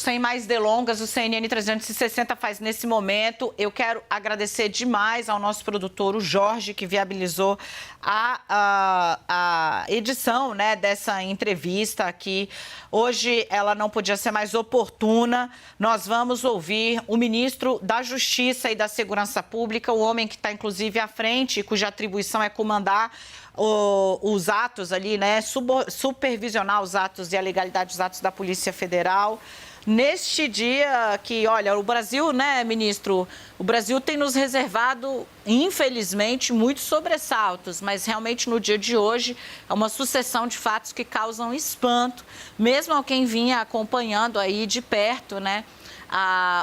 sem mais delongas, o CNN 360 faz nesse momento. Eu quero agradecer demais ao nosso produtor, o Jorge, que viabilizou a edição, né, dessa entrevista aqui. Hoje ela não podia ser mais oportuna. Nós vamos ouvir o ministro da Justiça e da Segurança Pública, o homem que está, inclusive, à frente, cuja atribuição é comandar os atos ali, né, supervisionar os atos e a legalidade dos atos da Polícia Federal. Neste dia que, olha, o Brasil, né, ministro, o Brasil tem nos reservado, infelizmente, muitos sobressaltos, mas realmente no dia de hoje é uma sucessão de fatos que causam espanto, mesmo a quem vinha acompanhando aí de perto, né,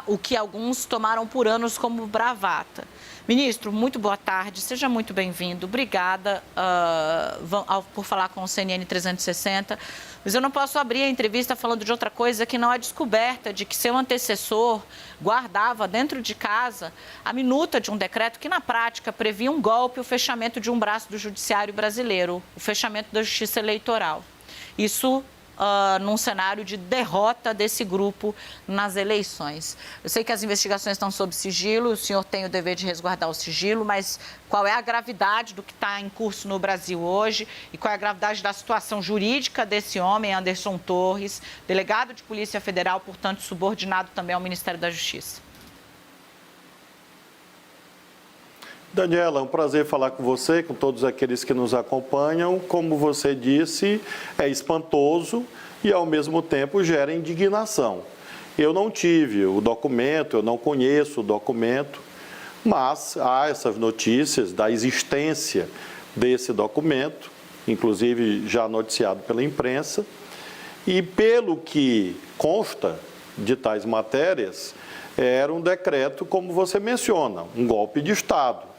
o que alguns tomaram por anos como bravata. Ministro, muito boa tarde, seja muito bem-vindo. Obrigada por falar com o CNN 360. Mas eu não posso abrir a entrevista falando de outra coisa que não a descoberta de que seu antecessor guardava dentro de casa a minuta de um decreto que, na prática, previa um golpe, o fechamento de um braço do judiciário brasileiro, o fechamento da justiça eleitoral. Isso num cenário de derrota desse grupo nas eleições. Eu sei que as investigações estão sob sigilo, o senhor tem o dever de resguardar o sigilo, mas qual é a gravidade do que está em curso no Brasil hoje e qual é a gravidade da situação jurídica desse homem, Anderson Torres, delegado de Polícia Federal, portanto, subordinado também ao Ministério da Justiça? Daniela, é um prazer falar com você, com todos aqueles que nos acompanham. Como você disse, é espantoso e, ao mesmo tempo, gera indignação. Eu não tive o documento, eu não conheço o documento, mas há essas notícias da existência desse documento, inclusive já noticiado pela imprensa, e pelo que consta de tais matérias, era um decreto, como você menciona, um golpe de Estado.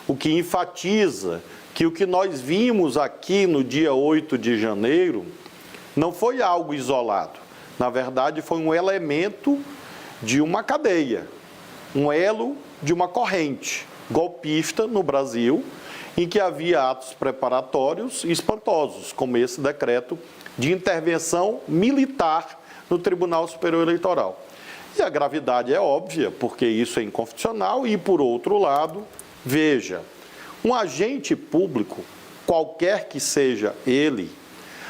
O que enfatiza que o que nós vimos aqui no dia 8 de janeiro não foi algo isolado. Na verdade, foi um elemento de uma cadeia, um elo de uma corrente golpista no Brasil, em que havia atos preparatórios espantosos, como esse decreto de intervenção militar no Tribunal Superior Eleitoral. E a gravidade é óbvia, porque isso é inconstitucional e, por outro lado, veja, um agente público, qualquer que seja ele,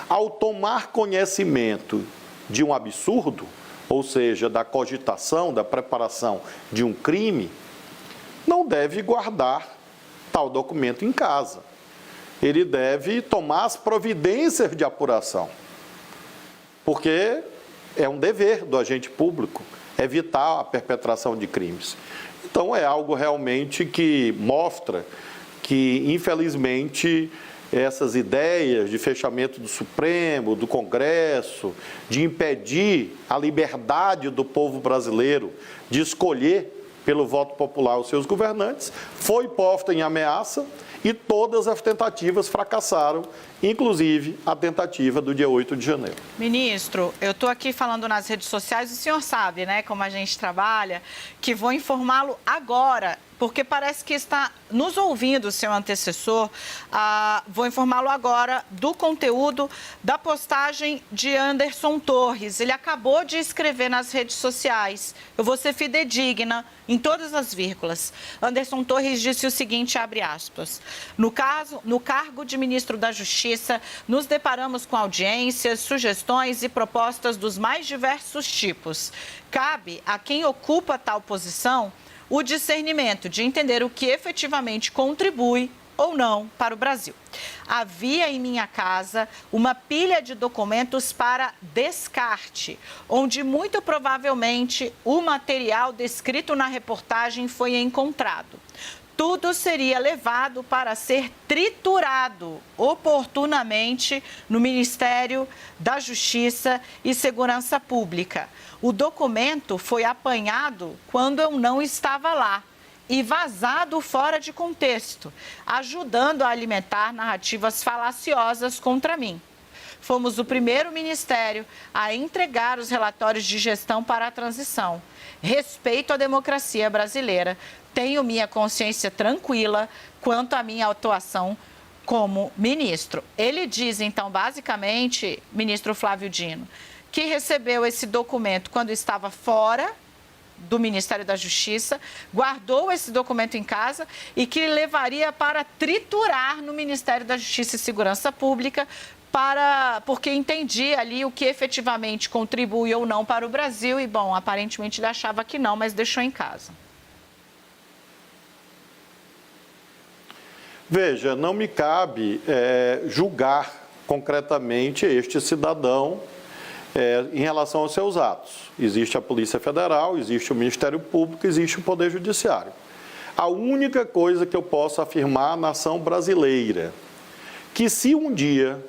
ao tomar conhecimento de um absurdo, ou seja, da cogitação, da preparação de um crime, não deve guardar tal documento em casa. Ele deve tomar as providências de apuração, porque é um dever do agente público evitar a perpetração de crimes. Então, é algo realmente que mostra que, infelizmente, essas ideias de fechamento do Supremo, do Congresso, de impedir a liberdade do povo brasileiro de escolher pelo voto popular os seus governantes, foi posta em ameaça e todas as tentativas fracassaram, inclusive a tentativa do dia 8 de janeiro. Ministro, eu estou aqui falando nas redes sociais, o senhor sabe, né, como a gente trabalha, que vou informá-lo agora, porque parece que está nos ouvindo o seu antecessor. Vou informá-lo agora do conteúdo da postagem de Anderson Torres. Ele acabou de escrever nas redes sociais. Eu vou ser fidedigna em todas as vírgulas. Anderson Torres disse o seguinte, abre aspas, no cargo de ministro da Justiça, nos deparamos com audiências, sugestões e propostas dos mais diversos tipos. Cabe a quem ocupa tal posição o discernimento de entender o que efetivamente contribui ou não para o Brasil. Havia em minha casa uma pilha de documentos para descarte, onde muito provavelmente o material descrito na reportagem foi encontrado. Tudo seria levado para ser triturado oportunamente no Ministério da Justiça e Segurança Pública. O documento foi apanhado quando eu não estava lá e vazado fora de contexto, ajudando a alimentar narrativas falaciosas contra mim. Fomos o primeiro ministério a entregar os relatórios de gestão para a transição. Respeito à democracia brasileira. Tenho minha consciência tranquila quanto à minha atuação como ministro. Ele diz, então, basicamente, ministro Flávio Dino, que recebeu esse documento quando estava fora do Ministério da Justiça, guardou esse documento em casa e que levaria para triturar no Ministério da Justiça e Segurança Pública, porque entendia ali o que efetivamente contribui ou não para o Brasil e, bom, aparentemente ele achava que não, mas deixou em casa. Veja, não me cabe julgar concretamente este cidadão em relação aos seus atos. Existe a Polícia Federal, existe o Ministério Público, existe o Poder Judiciário. A única coisa que eu posso afirmar à nação brasileira, que se um dia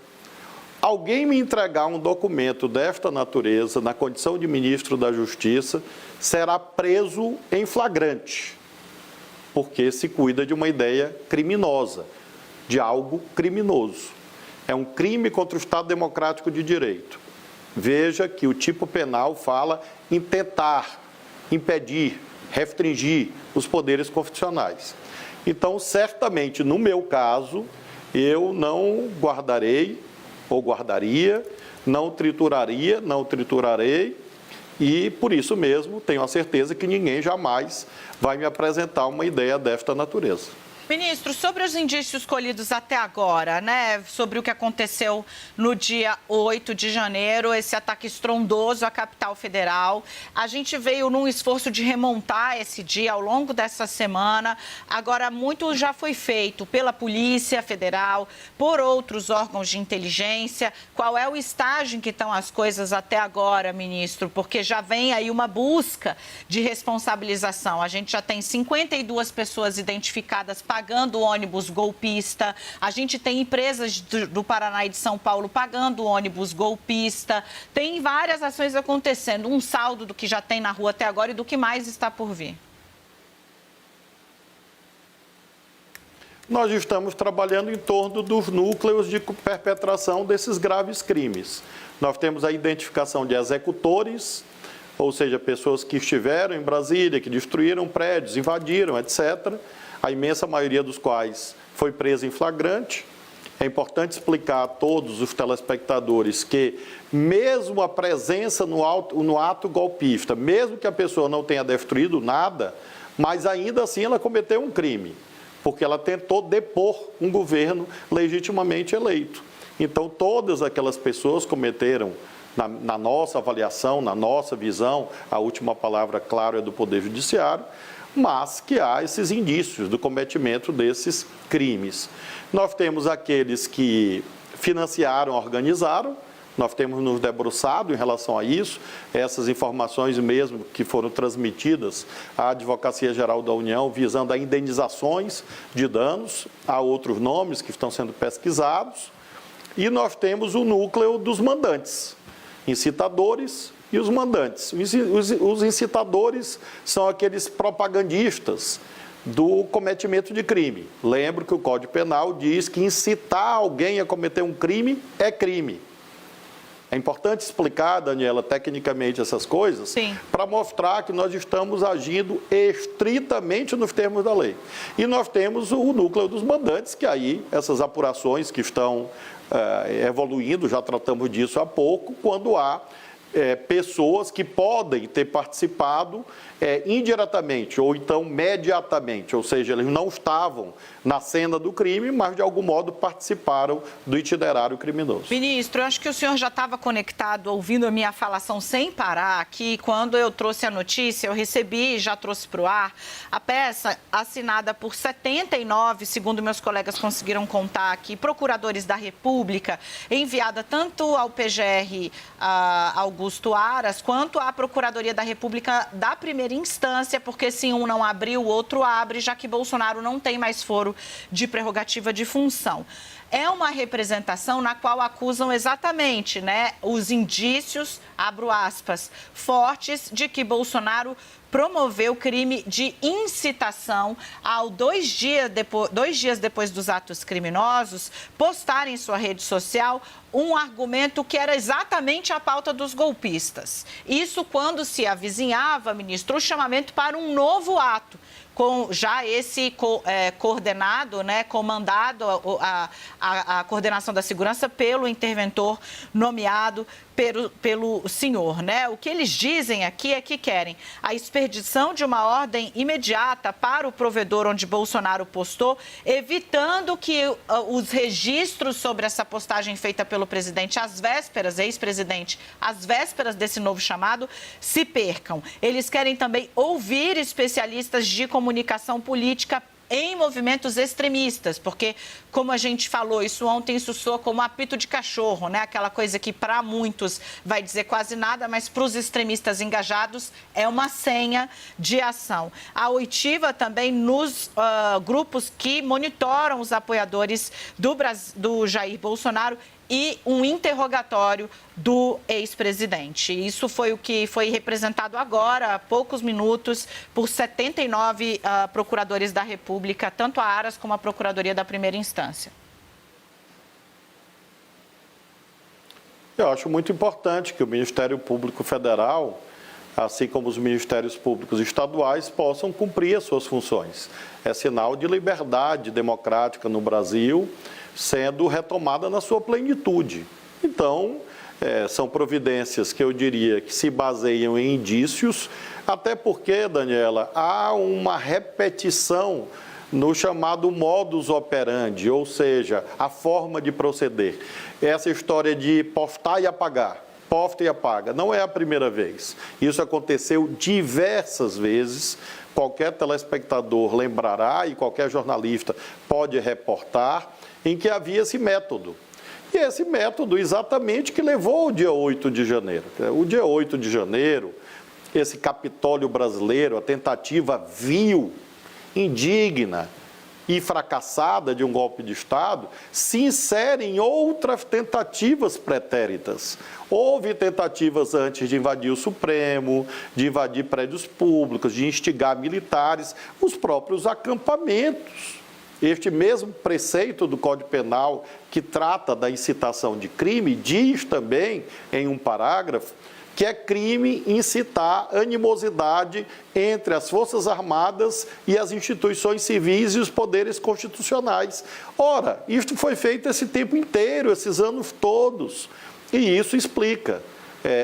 alguém me entregar um documento desta natureza, na condição de ministro da Justiça, será preso em flagrante, porque se cuida de uma ideia criminosa, de algo criminoso. É um crime contra o Estado Democrático de Direito. Veja que o tipo penal fala em tentar impedir, restringir os poderes constitucionais. Então, certamente, no meu caso, eu não guardarei ou guardaria, não triturarei, e por isso mesmo tenho a certeza que ninguém jamais vai me apresentar uma ideia desta natureza. Ministro, sobre os indícios colhidos até agora, né, sobre o que aconteceu no dia 8 de janeiro, esse ataque estrondoso à capital federal, a gente veio num esforço de remontar esse dia ao longo dessa semana. Agora, muito já foi feito pela Polícia Federal, por outros órgãos de inteligência. Qual é o estágio em que estão as coisas até agora, ministro? Porque já vem aí uma busca de responsabilização. A gente já tem 52 pessoas identificadas pagando o ônibus golpista. A gente tem empresas do Paraná e de São Paulo pagando o ônibus golpista. Tem várias ações acontecendo. Um saldo do que já tem na rua até agora e do que mais está por vir. Nós estamos trabalhando em torno dos núcleos de perpetração desses graves crimes. Nós temos a identificação de executores, ou seja, pessoas que estiveram em Brasília, que destruíram prédios, invadiram, etc., a imensa maioria dos quais foi presa em flagrante. É importante explicar a todos os telespectadores que, mesmo a presença no ato golpista, mesmo que a pessoa não tenha destruído nada, mas ainda assim ela cometeu um crime, porque ela tentou depor um governo legitimamente eleito. Então, todas aquelas pessoas cometeram, na nossa avaliação, na nossa visão, a última palavra, claro, é do Poder Judiciário, mas que há esses indícios do cometimento desses crimes. Nós temos aqueles que financiaram, organizaram, nós temos nos debruçado em relação a isso, essas informações mesmo que foram transmitidas à Advocacia Geral da União, visando a indenizações de danos, há outros nomes que estão sendo pesquisados, e nós temos o núcleo dos mandantes, incitadores e os mandantes. Os incitadores são aqueles propagandistas do cometimento de crime. Lembro que o Código Penal diz que incitar alguém a cometer um crime é crime. É importante explicar, Daniela, tecnicamente essas coisas, para mostrar que nós estamos agindo estritamente nos termos da lei. E nós temos o núcleo dos mandantes, que aí essas apurações que estão evoluindo, já tratamos disso há pouco, quando há pessoas que podem ter participado indiretamente ou então mediatamente, ou seja, eles não estavam na cena do crime, mas de algum modo participaram do itinerário criminoso. Ministro, eu acho que o senhor já estava conectado, ouvindo a minha falação sem parar aqui. Quando eu trouxe a notícia, eu recebi e já trouxe para o ar a peça assinada por 79, segundo meus colegas conseguiram contar aqui, procuradores da República, enviada tanto ao PGR Augusto Aras, quanto à Procuradoria da República da primeira instância, porque se um não abrir, o outro abre, já que Bolsonaro não tem mais foro de prerrogativa de função. É uma representação na qual acusam exatamente, né, os indícios, abro aspas, fortes de que Bolsonaro promoveu crime de incitação ao 2 dias depois dos atos criminosos, postar em sua rede social um argumento que era exatamente a pauta dos golpistas. Isso quando se avizinhava, ministro, o chamamento para um novo ato, com já esse coordenado, né, comandado a coordenação da segurança pelo interventor nomeado pelo senhor, né? O que eles dizem aqui é que querem a expedição de uma ordem imediata para o provedor onde Bolsonaro postou, evitando que os registros sobre essa postagem feita pelo presidente às vésperas, ex-presidente, às vésperas desse novo chamado, se percam. Eles querem também ouvir especialistas de comunicação política em movimentos extremistas, porque, como a gente falou, isso ontem soou como apito de cachorro, né? Aquela coisa que para muitos vai dizer quase nada, mas para os extremistas engajados é uma senha de ação. A oitiva também nos grupos que monitoram os apoiadores do Jair Bolsonaro e um interrogatório do ex-presidente. Isso foi o que foi representado agora, há poucos minutos, por 79 procuradores da República, tanto a Aras como a Procuradoria da Primeira Instância. Eu acho muito importante que o Ministério Público Federal, assim como os Ministérios Públicos Estaduais, possam cumprir as suas funções. É sinal de liberdade democrática no Brasil, sendo retomada na sua plenitude. Então, são providências que eu diria que se baseiam em indícios, até porque, Daniela, há uma repetição no chamado modus operandi, ou seja, a forma de proceder. Essa história de postar e apagar, posta e apaga, não é a primeira vez. Isso aconteceu diversas vezes. Qualquer telespectador lembrará e qualquer jornalista pode reportar em que havia esse método. E esse método exatamente que levou ao dia 8 de janeiro. O dia 8 de janeiro, esse Capitólio brasileiro, a tentativa vil, indigna e fracassada de um golpe de Estado, se insere em outras tentativas pretéritas. Houve tentativas antes de invadir o Supremo, de invadir prédios públicos, de instigar militares, os próprios acampamentos. Este mesmo preceito do Código Penal que trata da incitação de crime diz também, em um parágrafo, que é crime incitar animosidade entre as Forças Armadas e as instituições civis e os poderes constitucionais. Ora, isto foi feito esse tempo inteiro, esses anos todos, e isso explica,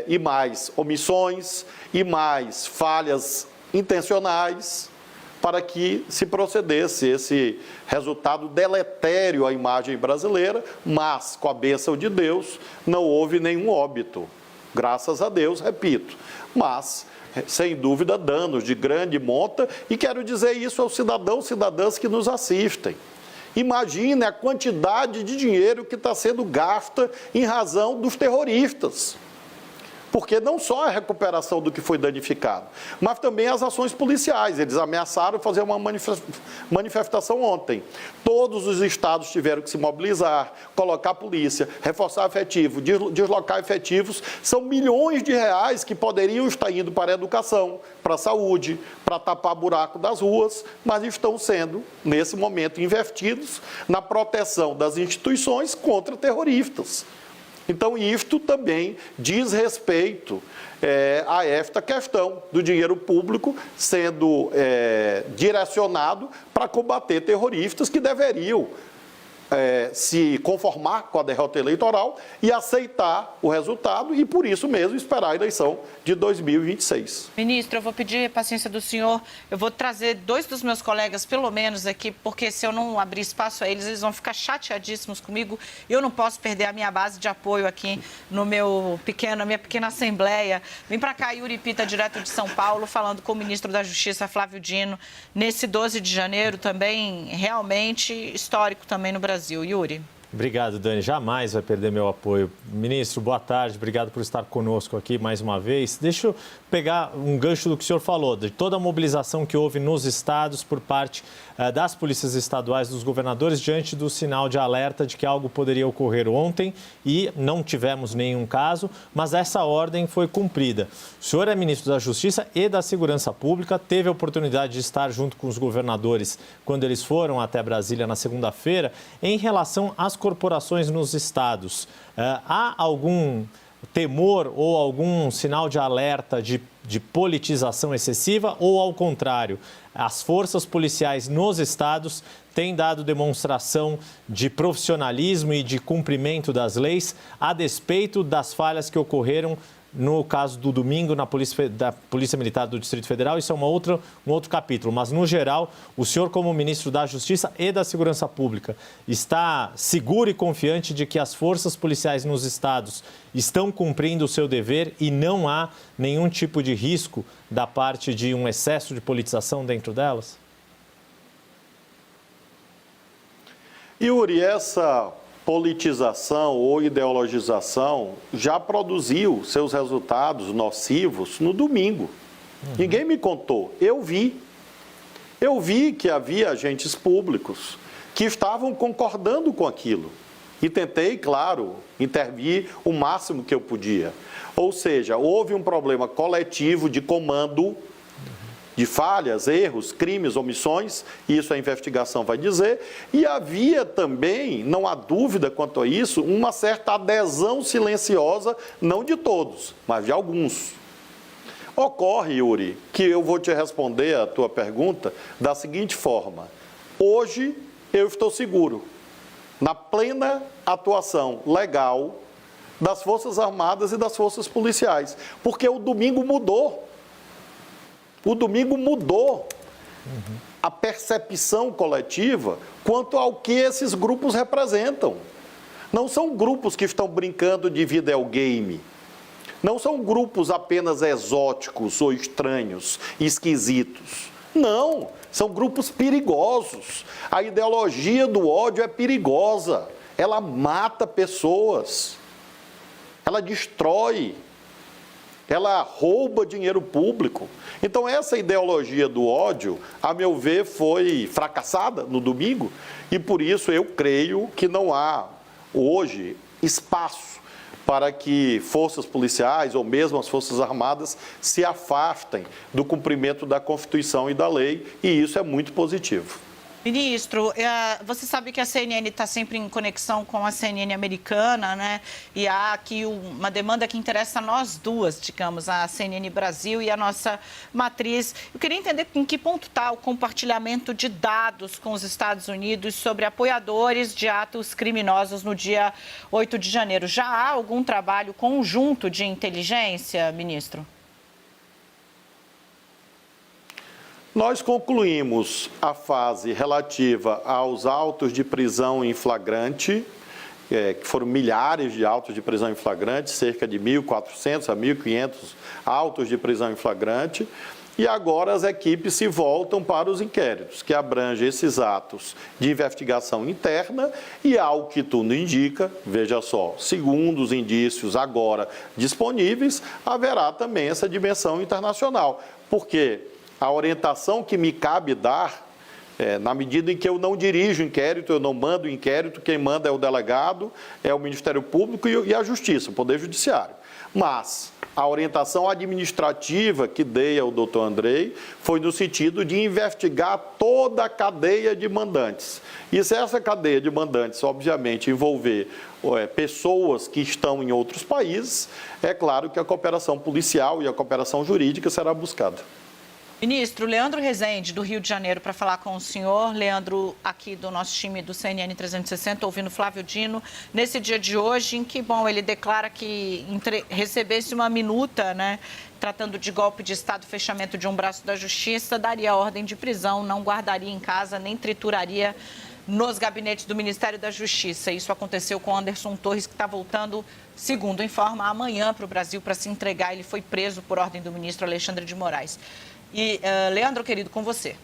e mais omissões, e mais falhas intencionais, para que se procedesse esse resultado deletério à imagem brasileira, mas, com a bênção de Deus, não houve nenhum óbito. Graças a Deus, repito. Mas, sem dúvida, danos de grande monta, e quero dizer isso aos cidadãos e cidadãs que nos assistem. Imagine a quantidade de dinheiro que está sendo gasta em razão dos terroristas. Porque não só a recuperação do que foi danificado, mas também as ações policiais. Eles ameaçaram fazer uma manifestação ontem. Todos os estados tiveram que se mobilizar, colocar polícia, reforçar efetivo, deslocar efetivos. São milhões de reais que poderiam estar indo para a educação, para a saúde, para tapar buraco das ruas, mas estão sendo, nesse momento, investidos na proteção das instituições contra terroristas. Então, isto também diz respeito a esta questão do dinheiro público sendo direcionado para combater terroristas que deveriam se conformar com a derrota eleitoral e aceitar o resultado e, por isso mesmo, esperar a eleição de 2026. Ministro, eu vou pedir paciência do senhor. Eu vou trazer 2 dos meus colegas, pelo menos, aqui, porque se eu não abrir espaço a eles, eles vão ficar chateadíssimos comigo. Eu não posso perder a minha base de apoio aqui na minha pequena assembleia. Vem para cá, Yuri Pita, direto de São Paulo, falando com o ministro da Justiça, Flávio Dino, nesse 12 de janeiro, também realmente histórico também no Brasil. Yuri. Obrigado, Dani. Jamais vai perder meu apoio. Ministro, boa tarde. Obrigado por estar conosco aqui mais uma vez. Deixa eu pegar um gancho do que o senhor falou, de toda a mobilização que houve nos estados por parte das polícias estaduais, dos governadores, diante do sinal de alerta de que algo poderia ocorrer ontem e não tivemos nenhum caso, mas essa ordem foi cumprida. O senhor é ministro da Justiça e da Segurança Pública, teve a oportunidade de estar junto com os governadores quando eles foram até Brasília na segunda-feira. Em relação às corporações nos estados, há algum temor ou algum sinal de alerta de politização excessiva ou, ao contrário, as forças policiais nos estados têm dado demonstração de profissionalismo e de cumprimento das leis a despeito das falhas que ocorreram no caso do domingo da Polícia Militar do Distrito Federal? Isso é um outro capítulo, mas no geral, o senhor, como ministro da Justiça e da Segurança Pública, está seguro e confiante de que as forças policiais nos estados estão cumprindo o seu dever e não há nenhum tipo de risco da parte de um excesso de politização dentro delas? Yuri, essa politização ou ideologização já produziu seus resultados nocivos no domingo. Ninguém me contou, eu vi. Eu vi que havia agentes públicos que estavam concordando com aquilo. E tentei, claro, intervir o máximo que eu podia. Ou seja, houve um problema coletivo de comando, de falhas, erros, crimes, omissões, isso a investigação vai dizer, e havia também, não há dúvida quanto a isso, uma certa adesão silenciosa, não de todos, mas de alguns. Ocorre, Yuri, que eu vou te responder a tua pergunta da seguinte forma: hoje eu estou seguro, na plena atuação legal das Forças Armadas e das Forças Policiais, porque o domingo mudou. O domingo mudou a percepção coletiva quanto ao que esses grupos representam. Não são grupos que estão brincando de videogame. Não são grupos apenas exóticos ou estranhos, esquisitos. Não, são grupos perigosos. A ideologia do ódio é perigosa. Ela mata pessoas. Ela destrói. Ela rouba dinheiro público. Então, essa ideologia do ódio, a meu ver, foi fracassada no domingo e, por isso, eu creio que não há, hoje, espaço para que forças policiais ou mesmo as Forças Armadas se afastem do cumprimento da Constituição e da lei, e isso é muito positivo. Ministro, você sabe que a CNN está sempre em conexão com a CNN americana, né? E há aqui uma demanda que interessa a nós duas, digamos, a CNN Brasil e a nossa matriz. Eu queria entender em que ponto está o compartilhamento de dados com os Estados Unidos sobre apoiadores de atos criminosos no dia 8 de janeiro. Já há algum trabalho conjunto de inteligência, ministro? Nós concluímos a fase relativa aos autos de prisão em flagrante, que foram milhares de autos de prisão em flagrante, cerca de 1.400 a 1.500 autos de prisão em flagrante, e agora as equipes se voltam para os inquéritos, que abrangem esses atos de investigação interna e, ao que tudo indica, veja só, segundo os indícios agora disponíveis, haverá também essa dimensão internacional, porque a orientação que me cabe dar, na medida em que eu não dirijo inquérito, eu não mando inquérito, quem manda é o delegado, é o Ministério Público e a Justiça, o Poder Judiciário. Mas a orientação administrativa que dei ao doutor Andrei foi no sentido de investigar toda a cadeia de mandantes. E se essa cadeia de mandantes, obviamente, envolver pessoas que estão em outros países, é claro que a cooperação policial e a cooperação jurídica será buscada. Ministro, Leandro Rezende, do Rio de Janeiro, para falar com o senhor. Leandro, aqui do nosso time do CNN 360, ouvindo Flávio Dino, nesse dia de hoje, em que, bom, ele declara que recebesse uma minuta, né, tratando de golpe de Estado, fechamento de um braço da Justiça, daria ordem de prisão, não guardaria em casa, nem trituraria nos gabinetes do Ministério da Justiça. Isso aconteceu com Anderson Torres, que está voltando, segundo informa, amanhã para o Brasil para se entregar. Ele foi preso por ordem do ministro Alexandre de Moraes. E, Leandro, querido, com você.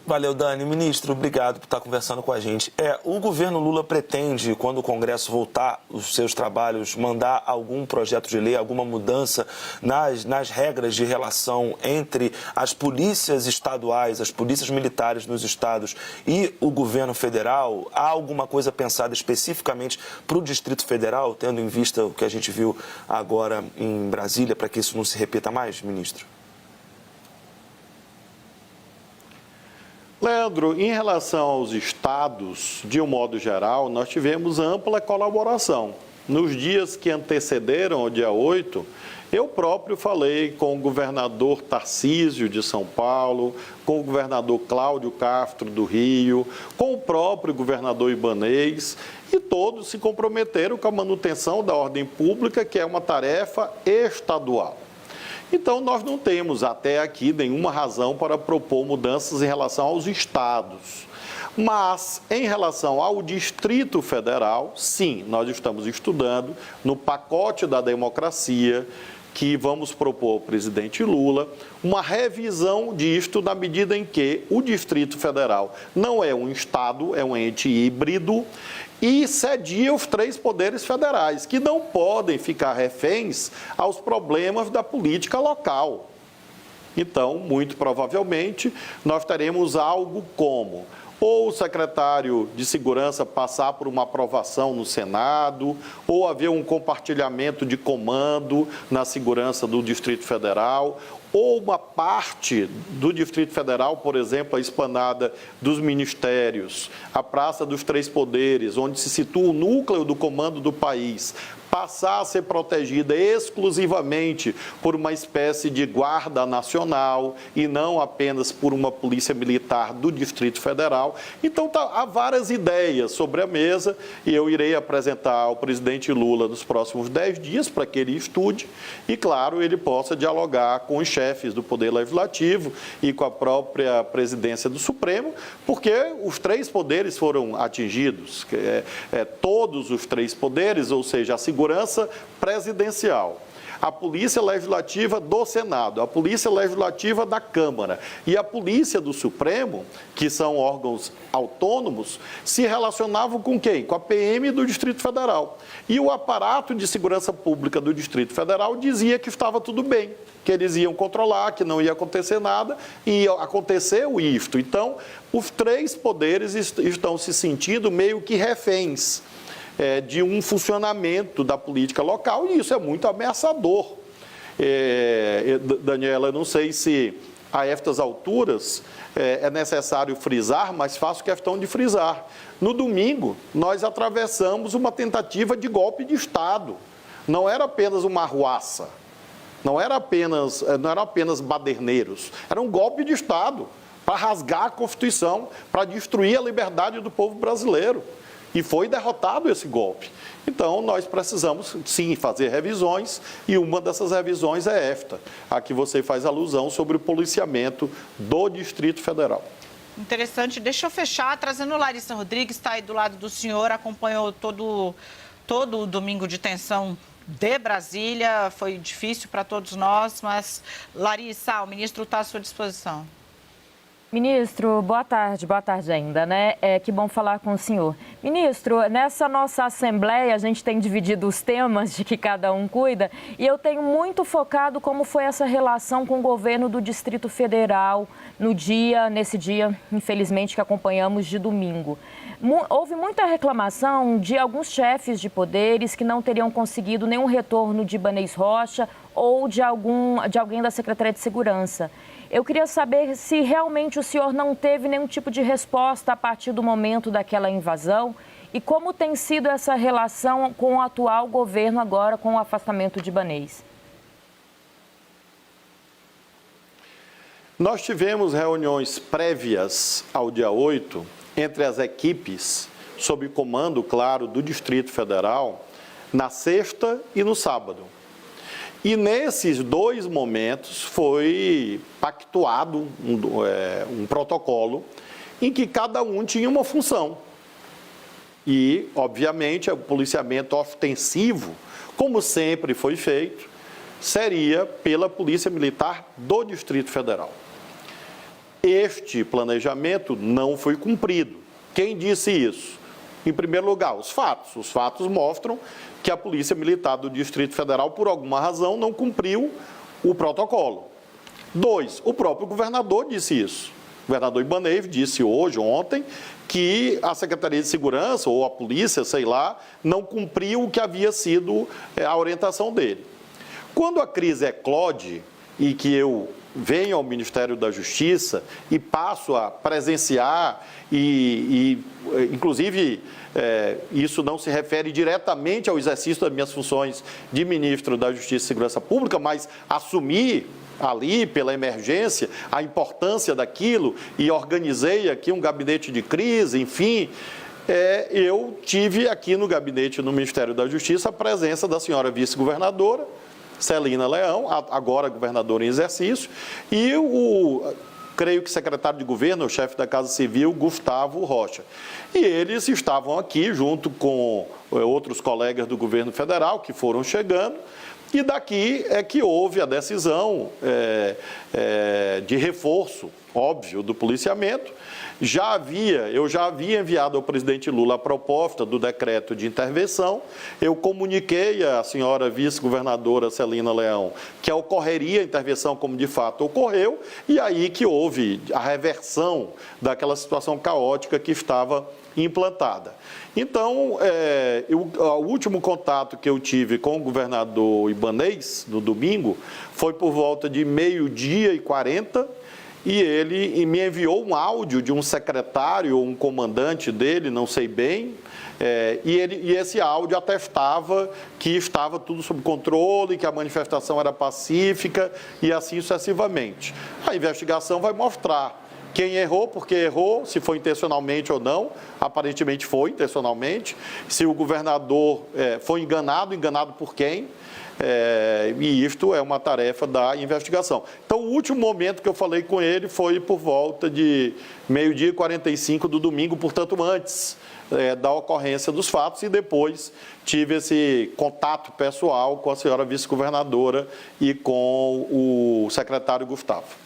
Valeu, Dani. Ministro, obrigado por estar conversando com a gente. O governo Lula pretende, quando o Congresso voltar os seus trabalhos, mandar algum projeto de lei, alguma mudança nas regras de relação entre as polícias estaduais, as polícias militares nos estados e o governo federal? Há alguma coisa pensada especificamente para o Distrito Federal, tendo em vista o que a gente viu agora em Brasília, para que isso não se repita mais, ministro? Leandro, em relação aos estados, de um modo geral, nós tivemos ampla colaboração. Nos dias que antecederam ao dia 8, eu próprio falei com o governador Tarcísio de São Paulo, com o governador Cláudio Castro do Rio, com o próprio governador Ibanez, e todos se comprometeram com a manutenção da ordem pública, que é uma tarefa estadual. Então, nós não temos até aqui nenhuma razão para propor mudanças em relação aos estados. Mas, em relação ao Distrito Federal, sim, nós estamos estudando no pacote da democracia, que vamos propor ao presidente Lula, uma revisão disto na medida em que o Distrito Federal não é um estado, é um ente híbrido, e cedia os 3 poderes federais, que não podem ficar reféns aos problemas da política local. Então, muito provavelmente, nós teremos algo como ou o secretário de Segurança passar por uma aprovação no Senado, ou haver um compartilhamento de comando na segurança do Distrito Federal, ou uma parte do Distrito Federal, por exemplo, a esplanada dos ministérios, a Praça dos Três Poderes, onde se situa o núcleo do comando do país, passar a ser protegida exclusivamente por uma espécie de guarda nacional e não apenas por uma polícia militar do Distrito Federal. Então, há várias ideias sobre a mesa e eu irei apresentar ao presidente Lula nos próximos 10 dias para que ele estude e, claro, ele possa dialogar com os chefes do Poder Legislativo e com a própria presidência do Supremo, porque os 3 poderes foram atingidos, todos os 3 poderes, ou seja, a segurança presidencial, a Polícia Legislativa do Senado, a Polícia Legislativa da Câmara e a Polícia do Supremo, que são órgãos autônomos, se relacionavam com quem? Com a PM do Distrito Federal. E o aparato de segurança pública do Distrito Federal dizia que estava tudo bem, que eles iam controlar, que não ia acontecer nada, e aconteceu isto. Então, os 3 poderes estão se sentindo meio que reféns de um funcionamento da política local, e isso é muito ameaçador. Daniela, eu não sei se a estas alturas é necessário frisar, mas faço questão de frisar. No domingo, nós atravessamos uma tentativa de golpe de Estado. Não era apenas uma arruaça, não eram apenas baderneiros, era um golpe de Estado para rasgar a Constituição, para destruir a liberdade do povo brasileiro. E foi derrotado esse golpe. Então, nós precisamos, sim, fazer revisões, e uma dessas revisões é esta, a que você faz alusão sobre o policiamento do Distrito Federal. Interessante. Deixa eu fechar trazendo Larissa Rodrigues, está aí do lado do senhor, acompanhou todo o domingo de tensão de Brasília, foi difícil para todos nós, mas, Larissa, o ministro está à sua disposição. Ministro, boa tarde ainda, né? Que bom falar com o senhor. Ministro, nessa nossa Assembleia, a gente tem dividido os temas de que cada um cuida, e eu tenho muito focado como foi essa relação com o governo do Distrito Federal nesse dia, infelizmente, que acompanhamos de domingo. Houve muita reclamação de alguns chefes de poderes que não teriam conseguido nenhum retorno de Ibanez Rocha ou de alguém da Secretaria de Segurança. Eu queria saber se realmente o senhor não teve nenhum tipo de resposta a partir do momento daquela invasão e como tem sido essa relação com o atual governo agora com o afastamento de Ibanez. Nós tivemos reuniões prévias ao dia 8 entre as equipes, sob comando, claro, do Distrito Federal, na sexta e no sábado. E nesses 2 momentos foi pactuado um protocolo em que cada um tinha uma função. E, obviamente, o policiamento ostensivo, como sempre foi feito, seria pela Polícia Militar do Distrito Federal. Este planejamento não foi cumprido. Quem disse isso? Em primeiro lugar, os fatos. Os fatos mostram que a Polícia Militar do Distrito Federal, por alguma razão, não cumpriu o protocolo. 2, o próprio governador disse isso. O governador Ibanez disse ontem, que a Secretaria de Segurança ou a polícia, sei lá, não cumpriu o que havia sido a orientação dele. Quando a crise eclode, e que eu venho ao Ministério da Justiça e passo a presenciar inclusive, isso não se refere diretamente ao exercício das minhas funções de ministro da Justiça e Segurança Pública, mas assumir ali, pela emergência, a importância daquilo e organizei aqui um gabinete de crise, enfim, eu tive aqui no gabinete no Ministério da Justiça a presença da senhora vice-governadora, Celina Leão, agora governadora em exercício, e creio que secretário de governo, o chefe da Casa Civil, Gustavo Rocha. E eles estavam aqui junto com outros colegas do governo federal que foram chegando, e daqui é que houve a decisão de reforço, óbvio, do policiamento. Eu já havia enviado ao presidente Lula a proposta do decreto de intervenção. Eu comuniquei à senhora vice-governadora Celina Leão que ocorreria a intervenção como de fato ocorreu, e aí que houve a reversão daquela situação caótica que estava implantada. Então, o último contato que eu tive com o governador Ibanez, no domingo, foi por volta de 12h40, e ele me enviou um áudio de um secretário ou um comandante dele, não sei bem, e esse áudio atestava que estava tudo sob controle, que a manifestação era pacífica e assim sucessivamente. A investigação vai mostrar quem errou, porque errou, se foi intencionalmente ou não, aparentemente foi intencionalmente, se o governador foi enganado por quem, e isto é uma tarefa da investigação. Então, o último momento que eu falei com ele foi por volta de 12h45 do domingo, portanto, antes da ocorrência dos fatos, e depois tive esse contato pessoal com a senhora vice-governadora e com o secretário Gustavo.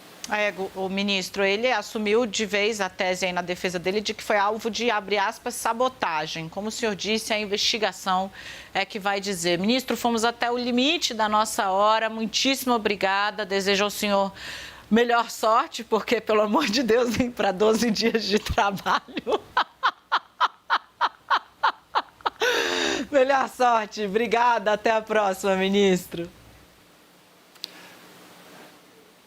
O ministro, ele assumiu de vez a tese aí na defesa dele de que foi alvo de, abre aspas, sabotagem. Como o senhor disse, a investigação é que vai dizer. Ministro, fomos até o limite da nossa hora. Muitíssimo obrigada. Desejo ao senhor melhor sorte, porque, pelo amor de Deus, vem para 12 dias de trabalho. Melhor sorte. Obrigada. Até a próxima, ministro.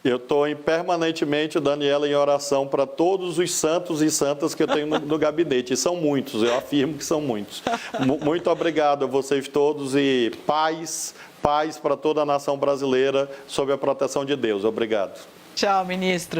Eu estou permanentemente, Daniela, em oração para todos os santos e santas que eu tenho no gabinete. E são muitos, eu afirmo que são muitos. Muito obrigado a vocês todos e paz para toda a nação brasileira sob a proteção de Deus. Obrigado. Tchau, ministro.